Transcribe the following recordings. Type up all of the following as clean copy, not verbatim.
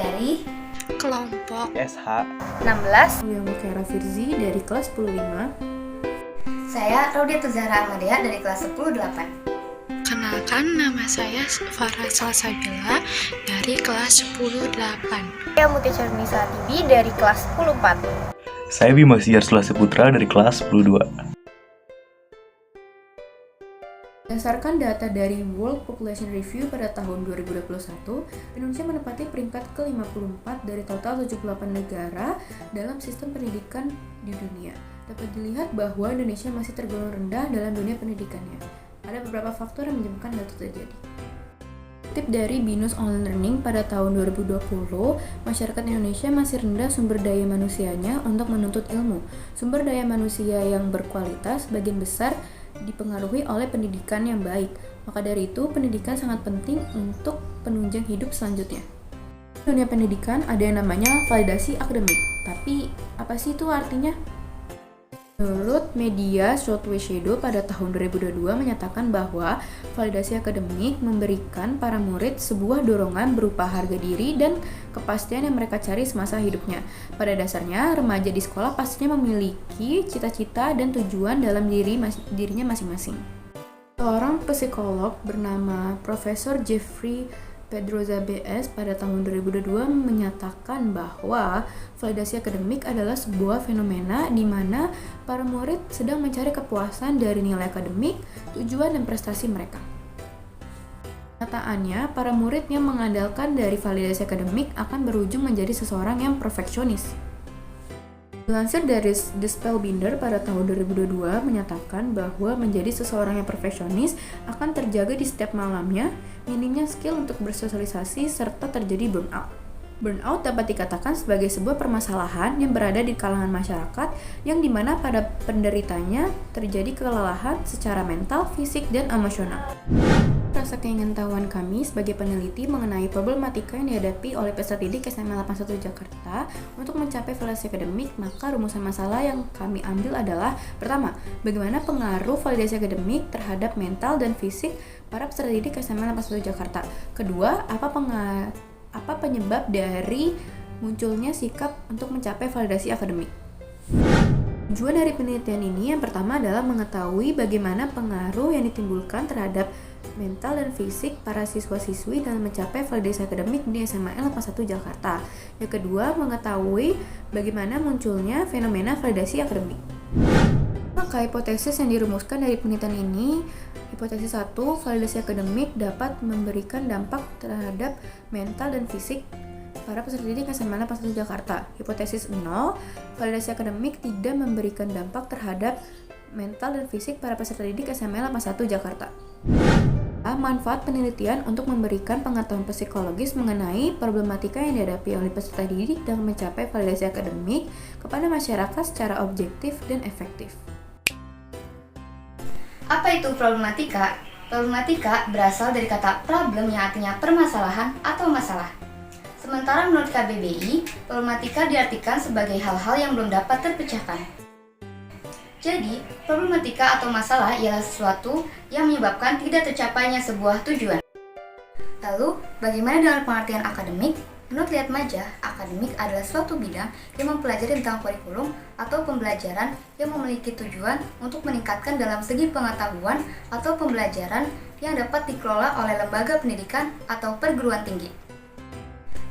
dari kelompok SH 16. Yang Mutiara Firzi dari kelas 105. Saya Raudiatul Zahra Amadea dari kelas 10-8. Kenalkan, nama saya Farah Salsabila dari kelas 10-8. Saya Mutia Cernisa Tibi dari kelas 10-4. Saya Bima Siar Sulasi Putra dari kelas 10-2. Berdasarkan data dari World Population Review pada tahun 2021, Indonesia menempati peringkat ke-54 dari total 78 negara dalam sistem pendidikan di dunia. Dapat dilihat bahwa Indonesia masih tergolong rendah dalam dunia pendidikannya. Ada beberapa faktor yang menyebabkan hal itu terjadi. Tip dari BINUS Online Learning pada tahun 2020, masyarakat Indonesia masih rendah sumber daya manusianya untuk menuntut ilmu. Sumber daya manusia yang berkualitas bagian besar dipengaruhi oleh pendidikan yang baik. Maka dari itu, pendidikan sangat penting untuk penunjang hidup selanjutnya. Di dunia pendidikan ada yang namanya validasi akademik. Tapi, apa sih itu artinya? Menurut media Southway Shadow pada tahun 2022 menyatakan bahwa validasi akademik memberikan para murid sebuah dorongan berupa harga diri dan kepastian yang mereka cari semasa hidupnya. Pada dasarnya, remaja di sekolah pastinya memiliki cita-cita dan tujuan dalam dirinya masing-masing. Seorang psikolog bernama Profesor Jeffrey Pedroza BS pada tahun 2022 menyatakan bahwa validasi akademik adalah sebuah fenomena di mana para murid sedang mencari kepuasan dari nilai akademik, tujuan dan prestasi mereka. Kenyataannya, para murid yang mengandalkan dari validasi akademik akan berujung menjadi seseorang yang perfeksionis. Dilansir dari The Spellbinder pada tahun 2022 menyatakan bahwa menjadi seseorang yang perfeksionis akan terjaga di setiap malamnya, minimnya skill untuk bersosialisasi, serta terjadi burnout. Burnout dapat dikatakan sebagai sebuah permasalahan yang berada di kalangan masyarakat yang dimana pada penderitanya terjadi kelelahan secara mental, fisik, dan emosional. Rasa keingintahuan kami sebagai peneliti mengenai problematika yang dihadapi oleh peserta didik SMA 81 Jakarta untuk mencapai validasi akademik, maka rumusan masalah yang kami ambil adalah: pertama, bagaimana pengaruh validasi akademik terhadap mental dan fisik para peserta didik SMA 81 Jakarta. Kedua, apa penyebab dari munculnya sikap untuk mencapai validasi akademik. Tujuan dari penelitian ini yang pertama adalah mengetahui bagaimana pengaruh yang ditimbulkan terhadap mental dan fisik para siswa-siswi dalam mencapai validasi akademik di SMA 81 Jakarta. Yang kedua, mengetahui bagaimana munculnya fenomena validasi akademik. Maka hipotesis yang dirumuskan dari penelitian ini, hipotesis 1, validasi akademik dapat memberikan dampak terhadap mental dan fisik para peserta didik SMA 81 Jakarta. Hipotesis 0, validasi akademik tidak memberikan dampak terhadap mental dan fisik para peserta didik SMA 81 Jakarta. Manfaat penelitian untuk memberikan pengetahuan psikologis mengenai problematika yang dihadapi oleh peserta didik dalam mencapai validasi akademik kepada masyarakat secara objektif dan efektif. Apa itu problematika? Problematika berasal dari kata problem yang artinya permasalahan atau masalah. Sementara menurut KBBI, problematika diartikan sebagai hal-hal yang belum dapat terpecahkan. Jadi, problematika atau masalah ialah sesuatu yang menyebabkan tidak tercapainya sebuah tujuan. Lalu, bagaimana dengan pengertian akademik? Menurut Liatmaja, akademik adalah suatu bidang yang mempelajari tentang kurikulum atau pembelajaran yang memiliki tujuan untuk meningkatkan dalam segi pengetahuan atau pembelajaran yang dapat dikelola oleh lembaga pendidikan atau perguruan tinggi.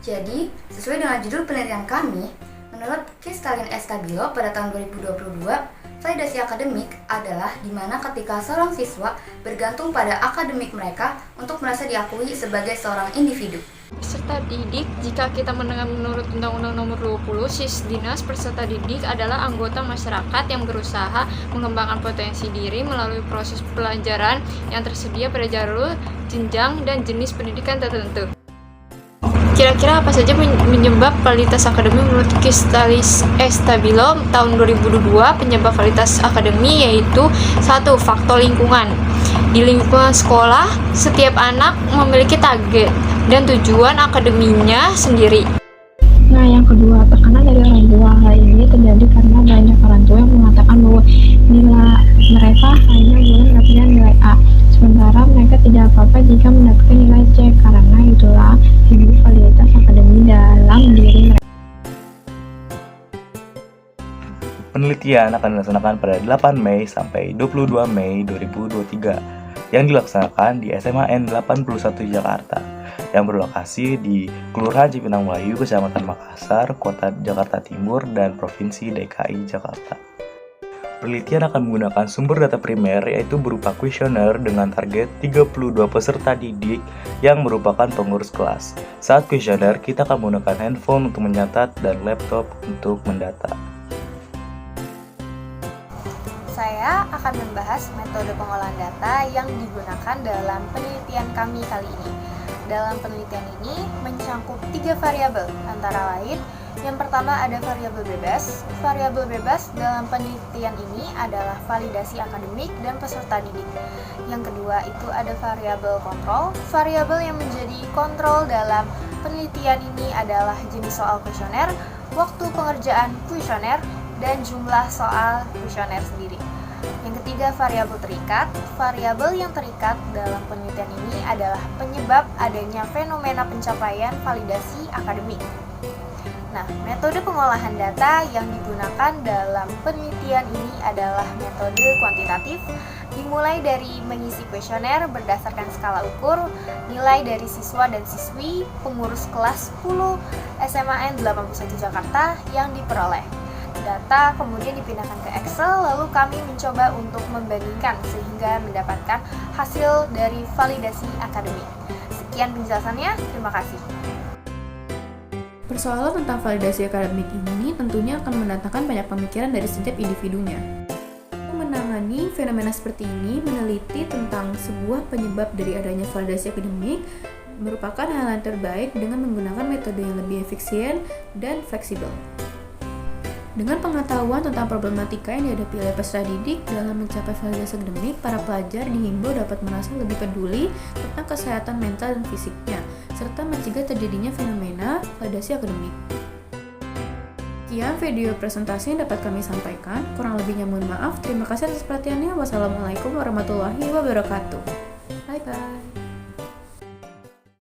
Jadi, sesuai dengan judul penelitian kami, menurut Kristalin Estabilo pada tahun 2022, validasi akademik adalah di mana ketika seorang siswa bergantung pada akademik mereka untuk merasa diakui sebagai seorang individu. Peserta didik, jika kita mendengar menurut Undang-Undang Nomor 20, Sisdinas peserta didik adalah anggota masyarakat yang berusaha mengembangkan potensi diri melalui proses pelajaran yang tersedia pada jalur, jenjang, dan jenis pendidikan tertentu. Kira-kira apa saja penyebab kualitas akademik menurut Kristalis Estabilo tahun 2022? Penyebab kualitas akademik yaitu 1. Faktor lingkungan. Di lingkungan sekolah, setiap anak memiliki target dan tujuan akademinya sendiri. Nah, yang kedua, tekanan dari orang tua. Hal ini terjadi karena banyak orang tua yang mengatakan bahwa nilai mereka hanya boleh mendapatkan nilai A, sementara mereka tidak apa-apa jika mendapatkan nilai C. Karena itulah tinggi validitas akademik dalam Penelitian akan dilaksanakan pada 8 Mei sampai 22 Mei 2023 yang dilaksanakan di SMAN 81 Jakarta yang berlokasi di Kelurahan Cipinang Melayu, Kecamatan Makassar, Kota Jakarta Timur, dan Provinsi DKI Jakarta. Penelitian akan menggunakan sumber data primer yaitu berupa kuesioner dengan target 32 peserta didik yang merupakan pengurus kelas. Saat kuesioner, kita akan menggunakan handphone untuk mencatat dan laptop untuk mendata. Saya akan membahas metode pengolahan data yang digunakan dalam penelitian kami kali ini. Dalam penelitian ini mencangkup 3 variabel, antara lain yang pertama ada variabel bebas. Variabel bebas dalam penelitian ini adalah validasi akademik dan peserta didik. Yang kedua itu ada variabel kontrol. Variabel yang menjadi kontrol dalam penelitian ini adalah jenis soal kuesioner, waktu pengerjaan kuesioner, dan jumlah soal kuesioner sendiri. Yang ketiga, variabel terikat. Variabel yang terikat dalam penelitian ini adalah penyebab adanya fenomena pencapaian validasi akademik. Nah, metode pengolahan data yang digunakan dalam penelitian ini adalah metode kuantitatif, dimulai dari mengisi kuesioner berdasarkan skala ukur, nilai dari siswa dan siswi, pengurus kelas 10 SMAN 81 Jakarta yang diperoleh. Data kemudian dipindahkan ke Excel, lalu kami mencoba untuk membandingkan sehingga mendapatkan hasil dari validasi akademik. Sekian penjelasannya, terima kasih. Persoalan tentang validasi akademik ini tentunya akan mendatangkan banyak pemikiran dari setiap individunya. Untuk menangani fenomena seperti ini, meneliti tentang sebuah penyebab dari adanya validasi akademik merupakan hal yang terbaik dengan menggunakan metode yang lebih efisien dan fleksibel. Dengan pengetahuan tentang problematika yang dihadapi oleh peserta didik dalam mencapai validasi akademik, para pelajar dihimbau dapat merasa lebih peduli tentang kesehatan mental dan fisiknya, serta mencegah terjadinya fenomena validasi akademik. Sekian video presentasi yang dapat kami sampaikan. Kurang lebihnya mohon maaf. Terima kasih atas perhatiannya. Wassalamualaikum warahmatullahi wabarakatuh. Bye-bye.